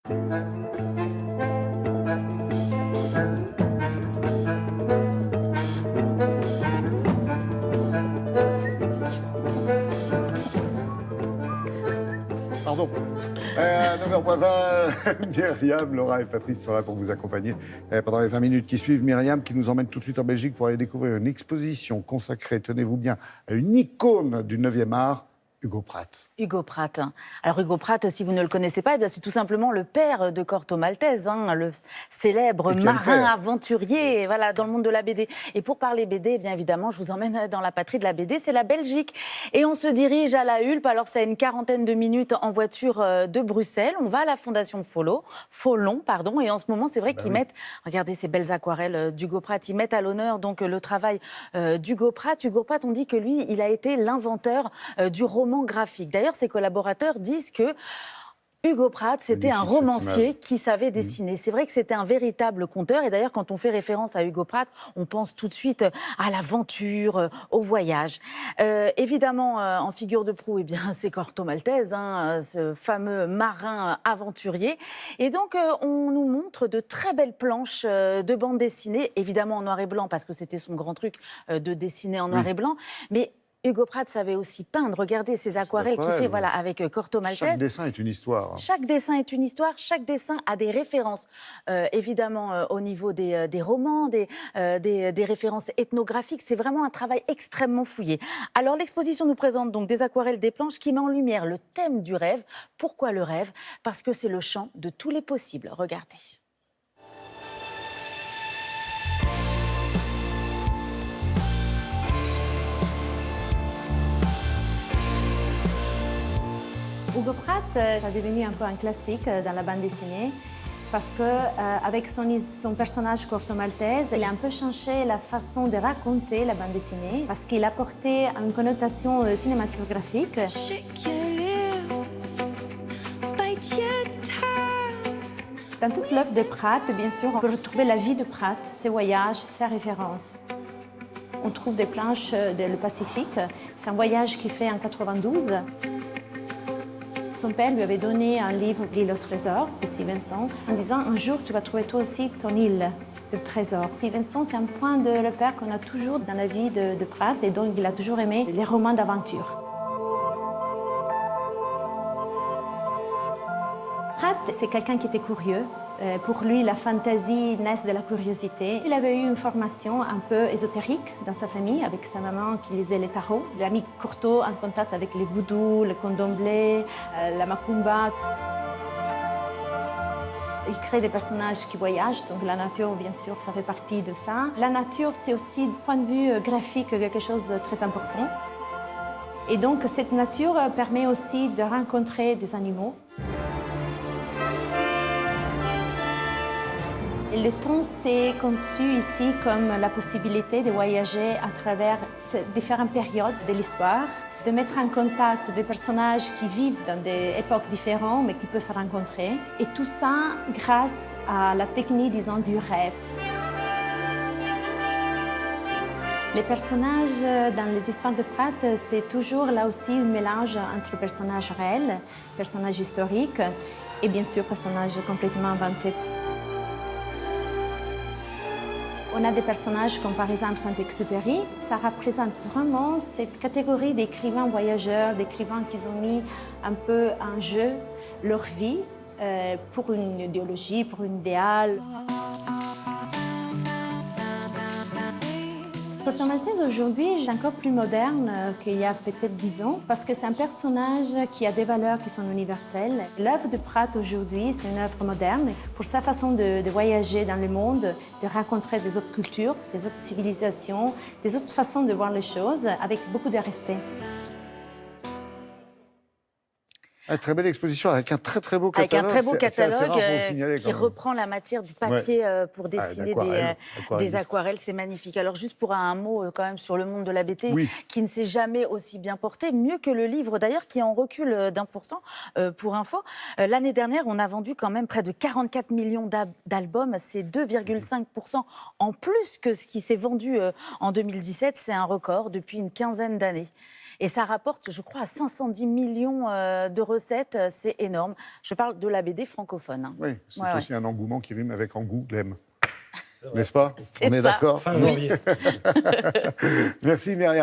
Pardon. 9h20, Myriam, Laura et Patrice sont là pour vous accompagner pendant les 20 minutes qui suivent. Myriam qui nous emmène tout de suite en Belgique pour aller découvrir une exposition consacrée, tenez-vous bien, à une icône du 9e art, Hugo Pratt. Hugo Pratt. Alors Hugo Pratt, si vous ne le connaissez pas, eh bien, c'est tout simplement le père de Corto Maltese, le célèbre marin aventurier voilà, dans le monde de la BD. Et pour parler BD, bien évidemment, je vous emmène dans la patrie de la BD, c'est la Belgique. Et on se dirige à la Hulpe, alors c'est à une quarantaine de minutes en voiture de Bruxelles. On va à la Fondation Folon, et en ce moment, c'est vrai qu'ils mettent, regardez ces belles aquarelles d'Hugo Pratt, ils mettent à l'honneur donc le travail d'Hugo Pratt. Hugo Pratt, on dit que lui, il a été l'inventeur du roman graphique. D'ailleurs, ses collaborateurs disent que Hugo Pratt, c'était un romancier qui savait dessiner. C'est vrai que c'était un véritable conteur. Et d'ailleurs, quand on fait référence à Hugo Pratt, on pense tout de suite à l'aventure, au voyage. Évidemment, en figure de proue, eh bien, c'est Corto Maltese, ce fameux marin aventurier. Et donc, on nous montre de très belles planches de bande dessinée, évidemment en noir et blanc, parce que c'était son grand truc de dessiner en noir et blanc. Mais Hugo Pratt savait aussi peindre. Regardez ces aquarelles qu'il fait avec Corto Maltese. Chaque dessin est une histoire. Chaque dessin est une histoire. Chaque dessin a des références, évidemment, au niveau des romans, des références ethnographiques. C'est vraiment un travail extrêmement fouillé. Alors, l'exposition nous présente donc des aquarelles, des planches qui met en lumière le thème du rêve. Pourquoi le rêve ? Parce que c'est le champ de tous les possibles. Regardez. Hugo Pratt, ça est devenu un peu un classique dans la bande dessinée parce qu'avec son personnage Corto Maltese, il a un peu changé la façon de raconter la bande dessinée parce qu'il apportait une connotation cinématographique. Dans toute l'œuvre de Pratt, bien sûr, on peut retrouver la vie de Pratt, ses voyages, ses références. On trouve des planches du Pacifique. C'est un voyage qu'il fait en 92. Son père lui avait donné un livre, L'île au trésor, de Stevenson, en disant « Un jour, tu vas trouver toi aussi ton île de trésor ». Stevenson, c'est un point de repère qu'on a toujours dans la vie de Pratt, et donc il a toujours aimé les romans d'aventure. Pratt, c'est quelqu'un qui était curieux. Pour lui, la fantaisie naît de la curiosité. Il avait eu une formation un peu ésotérique dans sa famille, avec sa maman qui lisait les tarots. Il a mis Corto en contact avec les voodoo, le candomblé, la macumba. Il crée des personnages qui voyagent, donc la nature, bien sûr, ça fait partie de ça. La nature, c'est aussi, du point de vue graphique, quelque chose de très important. Et donc, cette nature permet aussi de rencontrer des animaux. Le temps s'est conçu ici comme la possibilité de voyager à travers ces différentes périodes de l'histoire, de mettre en contact des personnages qui vivent dans des époques différentes mais qui peuvent se rencontrer. Et tout ça grâce à la technique, disons, du rêve. Les personnages dans les histoires de Pratt, c'est toujours là aussi un mélange entre personnages réels, personnages historiques et bien sûr personnages complètement inventés. On a des personnages comme par exemple Saint-Exupéry. Ça représente vraiment cette catégorie d'écrivains voyageurs, d'écrivains qui ont mis un peu en jeu leur vie pour une idéologie, pour un idéal. Corto Maltese aujourd'hui est encore plus moderne qu'il y a peut-être 10 ans parce que c'est un personnage qui a des valeurs qui sont universelles. L'œuvre de Pratt aujourd'hui, c'est une œuvre moderne pour sa façon de voyager dans le monde, de rencontrer des autres cultures, des autres civilisations, des autres façons de voir les choses avec beaucoup de respect. Une très belle exposition avec un très beau catalogue. Avec un très beau catalogue qui reprend reprend la matière du papier pour dessiner des aquarelles. C'est magnifique. Alors juste pour un mot quand même sur le monde de la BD qui ne s'est jamais aussi bien porté, mieux que le livre d'ailleurs qui en recule d'1% pour info. L'année dernière, on a vendu quand même près de 44 millions d'albums. C'est 2,5% en plus que ce qui s'est vendu en 2017. C'est un record depuis une quinzaine d'années. Et ça rapporte, je crois, à 510 millions de recettes. C'est énorme. Je parle de la BD francophone. Hein. Oui, c'est Ouais, aussi un engouement qui rime avec Angoulême. N'est-ce pas? C'est On est ça. d'accord? Fin janvier. Merci Myriam.